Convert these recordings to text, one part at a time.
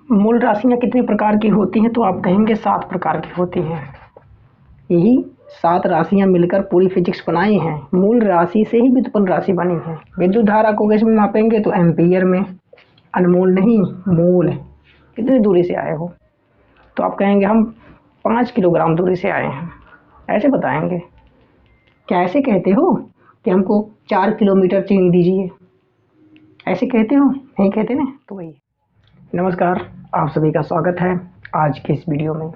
मूल राशियाँ कितने प्रकार की होती हैं? तो आप कहेंगे 7 प्रकार की होती हैं। यही 7 राशियाँ मिलकर पूरी फिजिक्स बनाई हैं। मूल राशि से ही व्युत्पन्न राशि बनी है। विद्युत धारा को किस में मापेंगे? तो एम्पीयर में। अनमोल नहीं, मूल। कितनी दूरी से आए हो? तो आप कहेंगे हम 5 किलोग्राम दूरी से आए हैं, ऐसे बताएंगे। क्या ऐसे कहते हो कि हमको 4 किलोमीटर चीनी दीजिए? ऐसे कहते हो? नहीं कहते ना। तो वही। नमस्कार, आप सभी का स्वागत है आज के इस वीडियो में।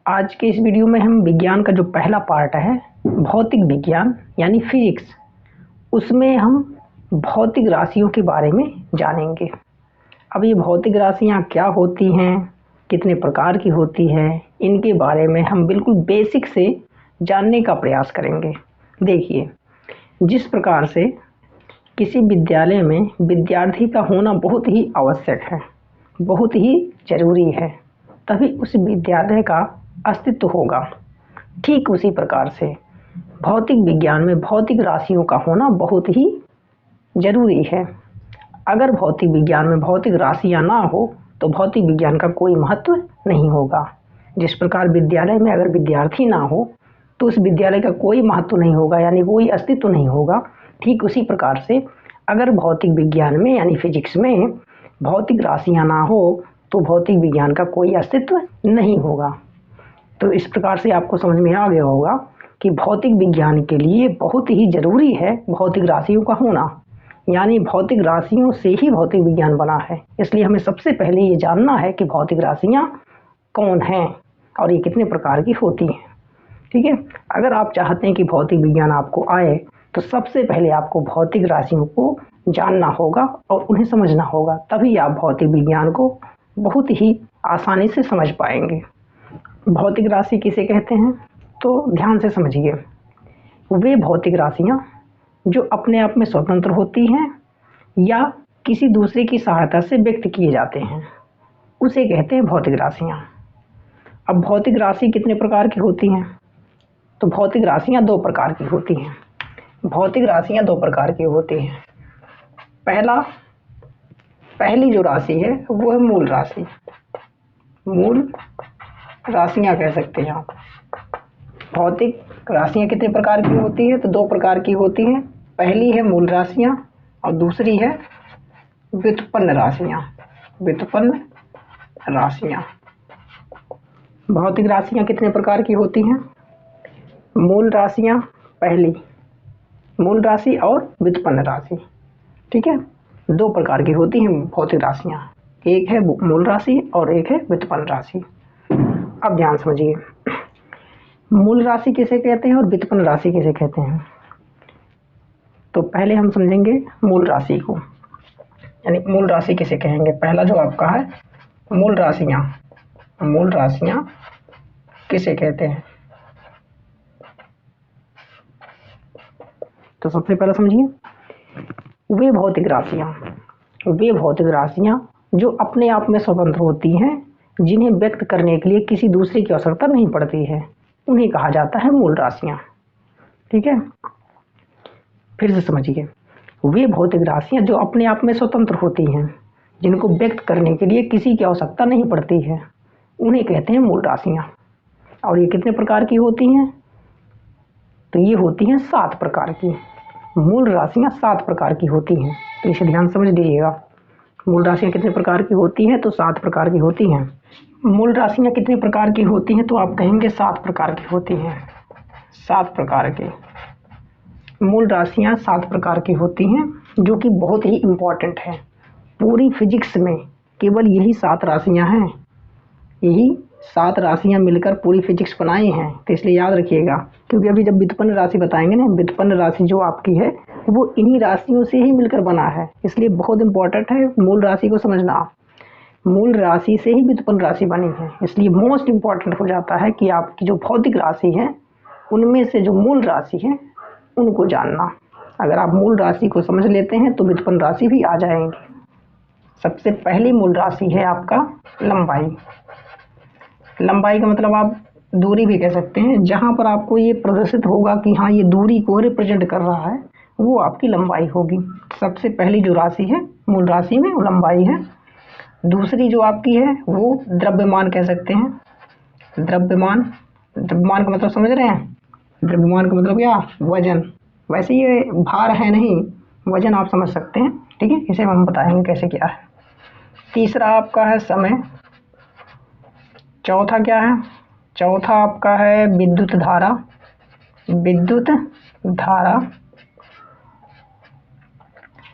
आज के इस वीडियो में हम विज्ञान का जो पहला पार्ट है, भौतिक विज्ञान यानी फिजिक्स, उसमें हम भौतिक राशियों के बारे में जानेंगे। अब ये भौतिक राशियाँ क्या होती हैं, कितने प्रकार की होती हैं, इनके बारे में हम बिल्कुल बेसिक से जानने का प्रयास करेंगे। देखिए, जिस प्रकार से किसी विद्यालय में विद्यार्थी का होना बहुत ही आवश्यक है, बहुत ही ज़रूरी है, तभी उस विद्यालय का अस्तित्व होगा। ठीक उसी प्रकार से भौतिक विज्ञान में भौतिक राशियों का होना बहुत ही ज़रूरी है। अगर भौतिक विज्ञान में भौतिक राशियाँ ना हो तो भौतिक विज्ञान का कोई महत्व नहीं होगा। जिस प्रकार विद्यालय में अगर विद्यार्थी ना हो तो उस विद्यालय का कोई महत्व नहीं होगा, यानी कोई अस्तित्व नहीं होगा। ठीक उसी प्रकार से अगर भौतिक विज्ञान में यानी फिजिक्स में भौतिक राशियाँ ना हो तो भौतिक विज्ञान का कोई अस्तित्व नहीं होगा। तो इस प्रकार से आपको समझ में आ गया होगा कि भौतिक विज्ञान के लिए बहुत ही ज़रूरी है भौतिक राशियों का होना, यानी भौतिक राशियों से ही भौतिक विज्ञान बना है। इसलिए हमें सबसे पहले ये जानना है कि भौतिक राशियाँ कौन हैं और ये कितने प्रकार की होती हैं। ठीक है, अगर आप चाहते हैं कि भौतिक विज्ञान आपको आए तो सबसे पहले आपको भौतिक राशियों को जानना होगा और उन्हें समझना होगा, तभी आप भौतिक विज्ञान को बहुत ही आसानी से समझ पाएंगे। भौतिक राशि किसे कहते हैं? तो ध्यान से समझिए। वे भौतिक राशियाँ जो अपने आप में स्वतंत्र होती हैं या किसी दूसरे की सहायता से व्यक्त किए जाते हैं, उसे कहते हैं भौतिक राशियाँ। अब भौतिक राशि कितने प्रकार की होती हैं? तो भौतिक राशियाँ 2 प्रकार की होती हैं। भौतिक राशियाँ 2 प्रकार की होती हैं। पहली जो राशि है वो है मूल राशि। मूल राशियाँ कह सकते हैं आप। भौतिक राशियाँ कितने प्रकार की होती है? तो 2 प्रकार की होती हैं। पहली है मूल राशियाँ और दूसरी है व्युत्पन्न राशियाँ। व्युत्पन्न राशियाँ। भौतिक राशियाँ कितने प्रकार की होती हैं? मूल राशियाँ पहली, मूल राशि और व्युत्पन्न राशि। ठीक है, 2 प्रकार की होती हैं भौतिक राशियाँ, एक है मूल राशि और एक है व्युत्पन्न राशि। अब ध्यान समझिए, मूल राशि किसे कहते हैं और व्युत्पन्न राशि किसे कहते हैं? तो पहले हम समझेंगे मूल राशि को, यानी मूल राशि किसे कहेंगे। पहला जो आपका है मूल राशियाँ, मूल राशियाँ किसे कहते हैं? तो सबसे पहले समझिए, वे भौतिक राशियाँ जो अपने आप में स्वतंत्र होती हैं, जिन्हें व्यक्त करने के लिए किसी दूसरे की आवश्यकता नहीं पड़ती है, उन्हें कहा जाता है मूल राशियाँ। ठीक है, फिर से समझिए, वे भौतिक राशियाँ जो अपने आप में स्वतंत्र होती हैं, जिनको व्यक्त करने के लिए किसी की आवश्यकता नहीं पड़ती है, उन्हें कहते हैं मूल राशियाँ। और ये कितने प्रकार की होती हैं? तो ये होती हैं 7 प्रकार की। मूल राशियाँ 7 प्रकार की होती हैं, तो इसे ध्यान समझ लीजिएगा। मूल राशियाँ कितने प्रकार की होती हैं? तो 7 प्रकार की होती हैं। मूल राशियाँ कितने प्रकार की होती हैं? तो आप कहेंगे 7 प्रकार की होती हैं। 7 प्रकार की मूल राशियाँ 7 प्रकार की होती हैं, जो कि बहुत ही इम्पॉर्टेंट है। पूरी फिजिक्स में केवल यही 7 राशियाँ हैं, यही 7 राशियाँ मिलकर पूरी फिजिक्स बनाई हैं। तो इसलिए याद रखिएगा, क्योंकि अभी जब व्युत्पन्न राशि बताएंगे ना, व्युत्पन्न राशि जो आपकी है वो इन्हीं राशियों से ही मिलकर बना है। इसलिए बहुत इंपॉर्टेंट है मूल राशि को समझना। मूल राशि से ही व्युत्पन्न राशि बनी है, इसलिए मोस्ट इम्पॉर्टेंट हो जाता है कि आपकी जो भौतिक राशि है उनमें से जो मूल राशि है उनको जानना। अगर आप मूल राशि को समझ लेते हैं तो व्युत्पन्न राशि भी आ जाएंगी। सबसे पहली मूल राशि है आपका लंबाई। लंबाई का मतलब आप दूरी भी कह सकते हैं। जहाँ पर आपको ये प्रदर्शित होगा कि हाँ ये दूरी को रिप्रेजेंट कर रहा है, वो आपकी लंबाई होगी। सबसे पहली जो राशि है मूल राशि में वो लंबाई है। दूसरी जो आपकी है वो द्रव्यमान कह सकते हैं। द्रव्यमान, द्रव्यमान का मतलब समझ रहे हैं? द्रव्यमान का मतलब क्या? वजन। वैसे ये भार है नहीं, वजन आप समझ सकते हैं, ठीक है। इसे हम बताएंगे कैसे क्या है। तीसरा आपका है समय। चौथा क्या है? चौथा आपका है विद्युत धारा। विद्युत धारा।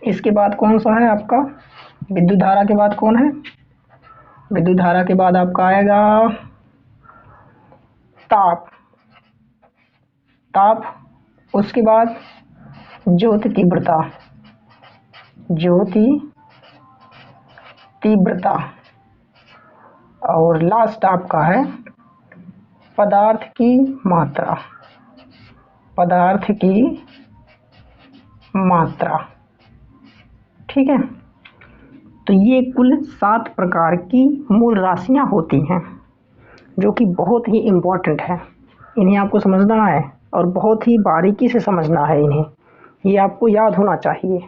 इसके बाद कौन सा है आपका? विद्युत धारा के बाद कौन है? विद्युत धारा के बाद आपका आएगा ताप। ताप। उसके बाद ज्योति तीव्रता। ज्योति तीव्रता। और लास्ट आपका है पदार्थ की मात्रा। पदार्थ की मात्रा, ठीक है। तो ये कुल 7 प्रकार की मूल राशियां होती हैं, जो कि बहुत ही इम्पोर्टेंट है। इन्हें आपको समझना है और बहुत ही बारीकी से समझना है इन्हें। ये आपको याद होना चाहिए,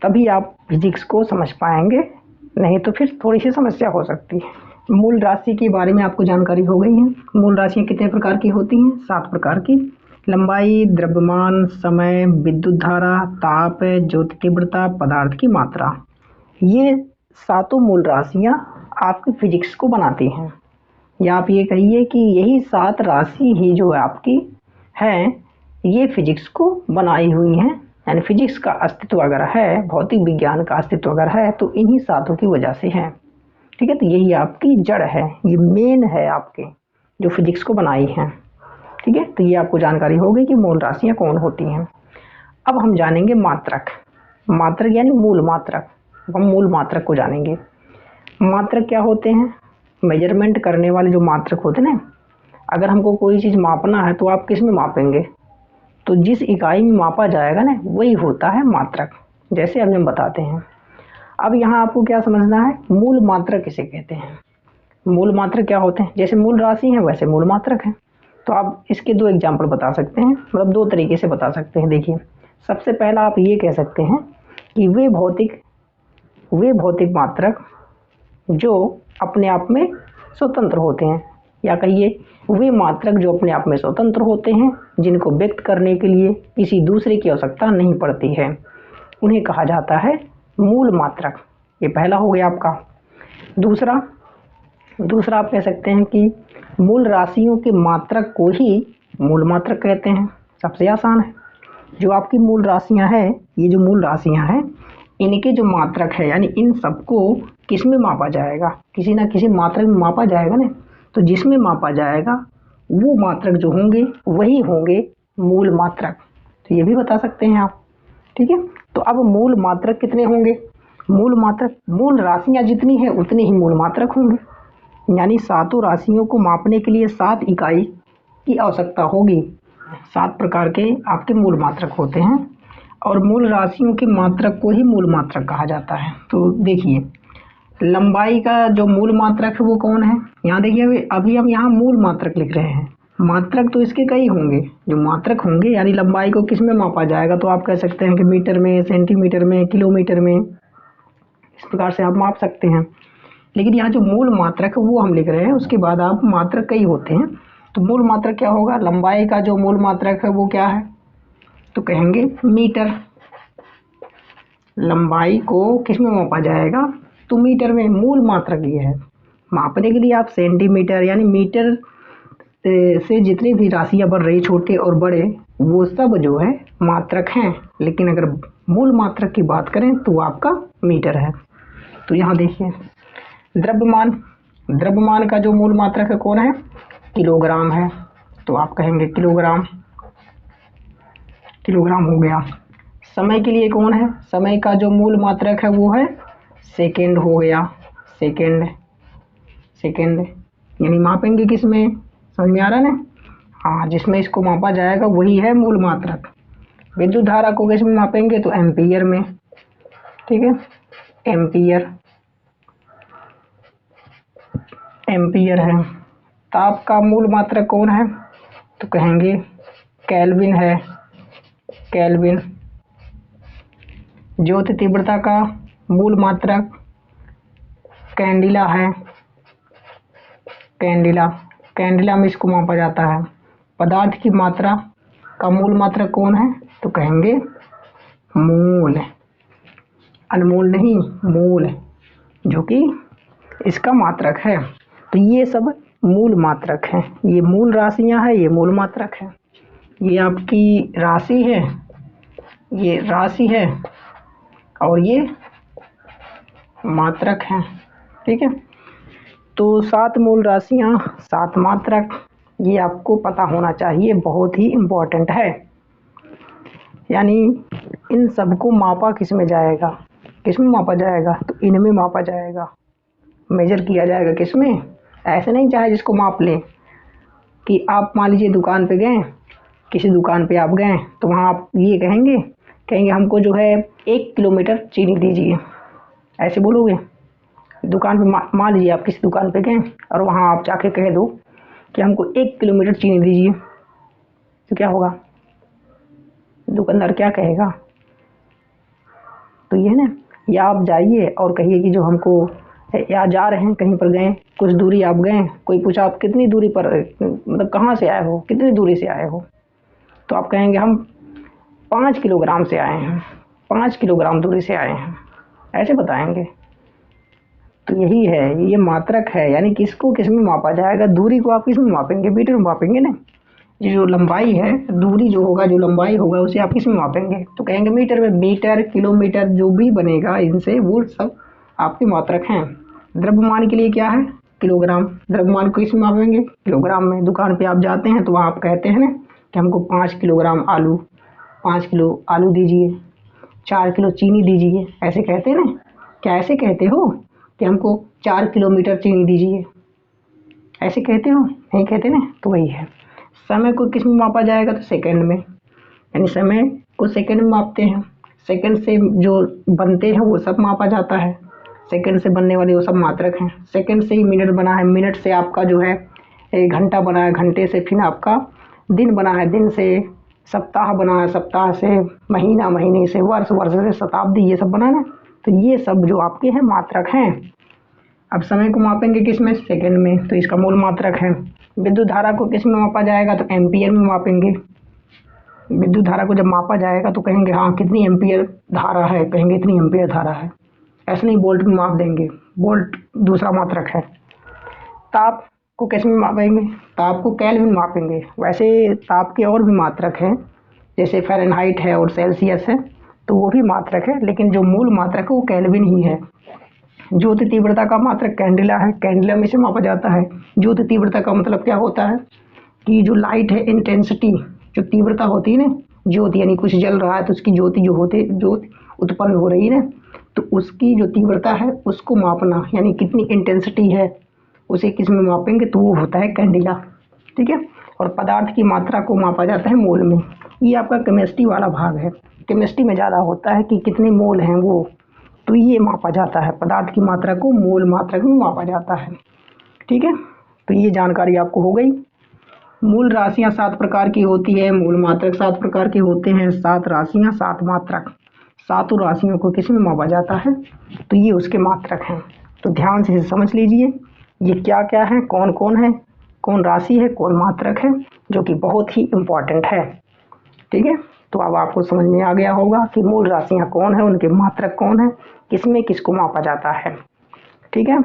तभी आप फिजिक्स को समझ पाएंगे, नहीं तो फिर थोड़ी सी समस्या हो सकती है। मूल राशि के बारे में आपको जानकारी हो गई है। मूल राशियाँ कितने प्रकार की होती हैं? 7 प्रकार की। लंबाई, द्रव्यमान, समय, विद्युत धारा, ताप, ज्योति तीव्रता, पदार्थ की मात्रा। ये 7 मूल राशियाँ आपकी फिजिक्स को बनाती हैं। या आप ये कहिए कि यही 7 राशि ही जो आपकी हैं, ये फिजिक्स को बनाई हुई हैं। यानी फिजिक्स का अस्तित्व अगर है, भौतिक विज्ञान का अस्तित्व अगर है, तो इन्हीं 7 की वजह से है, ठीक है। तो यही आपकी जड़ है, ये मेन है आपके, जो फिजिक्स को बनाई हैं, ठीक है। तो ये आपको जानकारी होगी कि मूल राशियाँ कौन होती हैं। अब हम जानेंगे मात्रक। मात्रक यानी मूल मात्रक। हम मूल मात्रक को जानेंगे। मात्रक क्या होते हैं? मेजरमेंट करने वाले जो मात्रक होते हैं ना, अगर हमको कोई चीज़ मापना है तो आप किस में मापेंगे? तो जिस इकाई में मापा जाएगा ना, वही होता है मात्रक। जैसे अभी हम बताते हैं। अब यहाँ आपको क्या समझना है? मूल मात्रक किसे कहते हैं? मूल मात्रक क्या होते हैं? जैसे मूल राशि है वैसे मूल मात्रक है। तो आप इसके 2 एग्जाम्पल बता सकते हैं, मतलब 2 तरीके से बता सकते हैं। देखिए, सबसे पहला आप ये कह सकते हैं कि वे भौतिक मात्रक जो अपने आप में स्वतंत्र होते हैं, या कहिए वे मात्रक जो अपने आप में स्वतंत्र होते हैं, जिनको व्यक्त करने के लिए किसी दूसरे की आवश्यकता नहीं पड़ती है, उन्हें कहा जाता है मूल मात्रक। ये पहला हो गया आपका। दूसरा आप कह सकते हैं कि मूल राशियों के मात्रक को ही मूल मात्रक कहते हैं। सबसे आसान है। जो आपकी मूल राशियां हैं, ये जो मूल राशियां हैं, इनके जो मात्रक है, यानी इन सबको किस में मापा जाएगा? किसी ना किसी मात्रक में मापा जाएगा ना। तो जिसमें मापा जाएगा वो मात्रक जो होंगे वही होंगे मूल मात्रक। तो ये भी बता सकते हैं आप, ठीक है। तो अब मूल मात्रक कितने होंगे? मूल राशियां जितनी है उतने ही मूल मात्रक होंगे। यानी 7 राशियों को मापने के लिए 7 इकाई की आवश्यकता होगी। 7 प्रकार के आपके मूल मात्रक होते हैं, और मूल राशियों के मात्रक को ही मूल मात्रक कहा जाता है। तो देखिए, लंबाई का जो मूल मात्रक है वो कौन है? यहाँ देखिए, अभी हम यहाँ मूल मात्रक लिख रहे हैं। मात्रक तो इसके कई होंगे। जो मात्रक होंगे, यानी लंबाई को किस में मापा जाएगा? तो आप कह सकते हैं कि मीटर में, सेंटीमीटर में, किलोमीटर में, इस प्रकार से आप माप सकते हैं। लेकिन यहाँ जो मूल मात्रक है वो हम लिख रहे हैं, उसके बाद आप मात्रक कई होते हैं। तो मूल मात्रक क्या होगा? लंबाई का जो मूल मात्रक है वो क्या है? तो कहेंगे मीटर। लंबाई को किस में मापा जाएगा? तो मीटर में। मूल मात्रक ये है। मापने के लिए आप सेंटीमीटर यानी मीटर से जितनी भी राशियाँ बढ़ रही, छोटे और बड़े, वो सब जो है मात्रक हैं। लेकिन अगर मूल मात्रक की बात करें तो आपका मीटर है। तो यहाँ देखिए, द्रव्यमान का जो मूल मात्रक है कौन है? किलोग्राम है। तो आप कहेंगे किलोग्राम। किलोग्राम हो गया। समय के लिए कौन है? समय का जो मूल मात्रक है वो है सेकेंड हो गया। सेकेंड यानी मापेंगे किस में? समझ में आ रहा है ना? हाँ, जिसमें इसको मापा जाएगा वही है मूल मात्रक। विद्युत धारा को किस में मापेंगे? तो एम्पीयर में, ठीक है। एम्पीयर है। ताप का मूल मात्रक कौन है? तो कहेंगे केल्विन है। केल्विन। ज्योति तीव्रता का मूल मात्रक कैंडिला है, कैंडिला में इसको मापा जाता है। पदार्थ की मात्रा का मूल मात्रक कौन है? तो कहेंगे मोल, अनमोल नहीं, मोल, जो कि इसका मात्रक है। तो ये सब मूल मात्रक हैं, ये मूल राशियां हैं, ये मूल मात्रक है। ये आपकी राशि है, ये राशि है, और ये मात्रक हैं। ठीक है, तो 7 मूल राशियां, 7 मात्रक, ये आपको पता होना चाहिए, बहुत ही इम्पोर्टेंट है। यानी इन सबको मापा किस में जाएगा, किस में मापा जाएगा? तो इनमें मापा जाएगा, मेजर किया जाएगा। किस में? ऐसे नहीं चाहे जिसको माप लें कि आप मान लीजिए दुकान पे गए, किसी दुकान पे आप गए तो वहाँ आप ये कहेंगे हमको जो है 1 किलोमीटर चीनी दीजिए, ऐसे बोलोगे? दुकान पे मान लीजिए आप किसी दुकान पे गए और वहाँ आप जाके कह दो कि हमको 1 किलोमीटर चीनी दीजिए, तो क्या होगा? दुकानदार क्या कहेगा? तो ये ना, या आप जाइए और कहिए कि जो हमको, या जा रहे हैं कहीं पर गए, कुछ दूरी आप गए, कोई पूछा आप कितनी दूरी पर, मतलब कहाँ से आए हो, कितनी दूरी से आए हो, तो आप कहेंगे हम 5 किलोग्राम से आए हैं, 5 किलोग्राम दूरी से आए हैं, ऐसे बताएंगे। तो यही है, ये मात्रक है। यानी किसको किस में मापा जाएगा? दूरी को आप किस में मापेंगे? मीटर में मापेंगे ना। ये जो लंबाई है, दूरी जो होगा, जो लंबाई होगा, उसे आप किस में मापेंगे? तो कहेंगे मीटर में। मीटर, किलोमीटर, जो भी बनेगा इनसे, वो सब आपके मात्रक हैं। द्रव्यमान के लिए क्या है? किलोग्राम। द्रव्यमान को किस में मापेंगे? किलोग्राम में। दुकान पे आप जाते हैं तो वहाँ आप कहते हैं ना कि हमको 5 किलोग्राम आलू, 5 किलो आलू दीजिए, 4 किलो चीनी दीजिए, ऐसे कहते हैं ना? क्या ऐसे कहते हो कि हमको 4 किलोमीटर चीनी दीजिए, ऐसे कहते हो? नहीं कहते ना। तो वही है। समय को किस में मापा जाएगा? तो सेकंड में। यानी समय को सेकंड में मापते हैं। सेकंड से जो बनते हैं वो सब मापा जाता है। सेकंड से बनने वाले वो सब मात्रक हैं। सेकंड से ही मिनट बना है, मिनट से आपका जो है एक घंटा बना है, घंटे से फिर आपका दिन बना है, दिन से सप्ताह बना है, सप्ताह से महीना, महीने से वर्ष, वर्ष से शताब्दी, ये सब बना ना। तो ये सब जो आपके हैं मात्रक हैं। अब समय को मापेंगे किस में? सेकंड में, तो इसका मूल मात्रक है। विद्युत धारा को किस में मापा जाएगा? तो एम्पियर में मापेंगे। विद्युत धारा को जब मापा जाएगा तो कहेंगे हाँ कितनी एम्पियर धारा है, कहेंगे इतनी एम्पियर धारा है, ऐसे नहीं वोल्ट में माप देंगे, वोल्ट दूसरा मात्रक है। ताप को किस में मापेंगे? ताप को केल्विन में मापेंगे। वैसे ताप के और भी मात्रक हैं, जैसे फ़ारेनहाइट है और सेल्सियस है, तो वो भी मात्रक है, लेकिन जो मूल मात्रक है वो केल्विन ही है। ज्योति तीव्रता का मात्रक कैंडिला है, कैंडिला में से मापा जाता है। ज्योति तीव्रता का मतलब क्या होता है कि जो लाइट है, इंटेंसिटी, जो तीव्रता होती है ना, ज्योति यानी कुछ जल रहा है तो उसकी ज्योति जो उत्पन्न हो रही है ना, तो उसकी जो तीव्रता है उसको मापना, यानी कितनी इंटेंसिटी है, उसे किस में मापेंगे? तो वो होता है कैंडिला। ठीक है, और पदार्थ की मात्रा को मापा जाता है मोल में। ये आपका केमिस्ट्री वाला भाग है। केमिस्ट्री में ज़्यादा होता है कि कितने मोल हैं वो, तो ये मापा जाता है। पदार्थ की मात्रा को मोल मात्रक में मापा जाता है। ठीक है, तो ये जानकारी आपको हो गई। मूल राशियां 7 प्रकार की होती है, मूल मात्रक 7 प्रकार के होते हैं। 7 राशियां, 7 मात्रक। 7 राशियों को किस में मापा जाता है? तो ये उसके मात्रक हैं। तो ध्यान से समझ लीजिए ये क्या क्या है, कौन कौन है, कौन राशि है, कौन मात्रक है, जो कि बहुत ही इम्पॉर्टेंट है। ठीक है, तो अब आपको समझ में आ गया होगा कि मूल राशियां कौन है, उनके मात्रक कौन है, किसमें किसको मापा जाता है। ठीक है,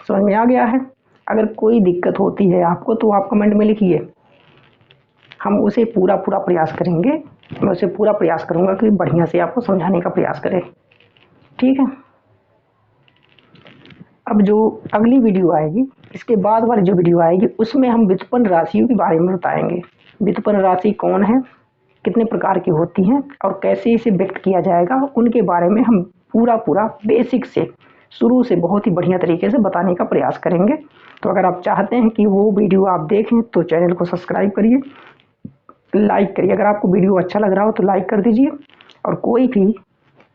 समझ में आ गया है। अगर कोई दिक्कत होती है आपको तो आप कमेंट में लिखिए, हम उसे पूरा प्रयास करेंगे। मैं उसे पूरा प्रयास करूंगा कि बढ़िया से आपको समझाने का प्रयास करें। ठीक है, अब जो अगली वीडियो आएगी, इसके बाद वाली जो वीडियो आएगी, उसमें हम व्युत्पन्न राशियों के बारे में बताएंगे। व्युत्पन्न राशि कौन है, कितने प्रकार की होती हैं और कैसे इसे व्यक्त किया जाएगा, उनके बारे में हम पूरा बेसिक से, शुरू से बहुत ही बढ़िया तरीके से बताने का प्रयास करेंगे। तो अगर आप चाहते हैं कि वो वीडियो आप देखें तो चैनल को सब्सक्राइब करिए, लाइक करिए। अगर आपको वीडियो अच्छा लग रहा हो तो लाइक कर दीजिए, और कोई भी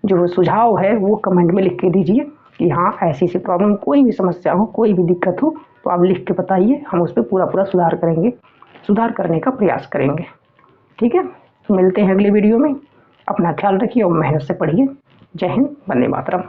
जो सुझाव है वो कमेंट में लिख के दीजिए कि हाँ ऐसी प्रॉब्लम, कोई भी समस्या हो, कोई भी दिक्कत हो तो आप लिख के बताइए, हम उस पर पूरा सुधार करेंगे, सुधार करने का प्रयास करेंगे। ठीक है, मिलते हैं अगले वीडियो में। अपना ख्याल रखिए और मेहनत से पढ़िए। जय हिंद, वंदे मातरम।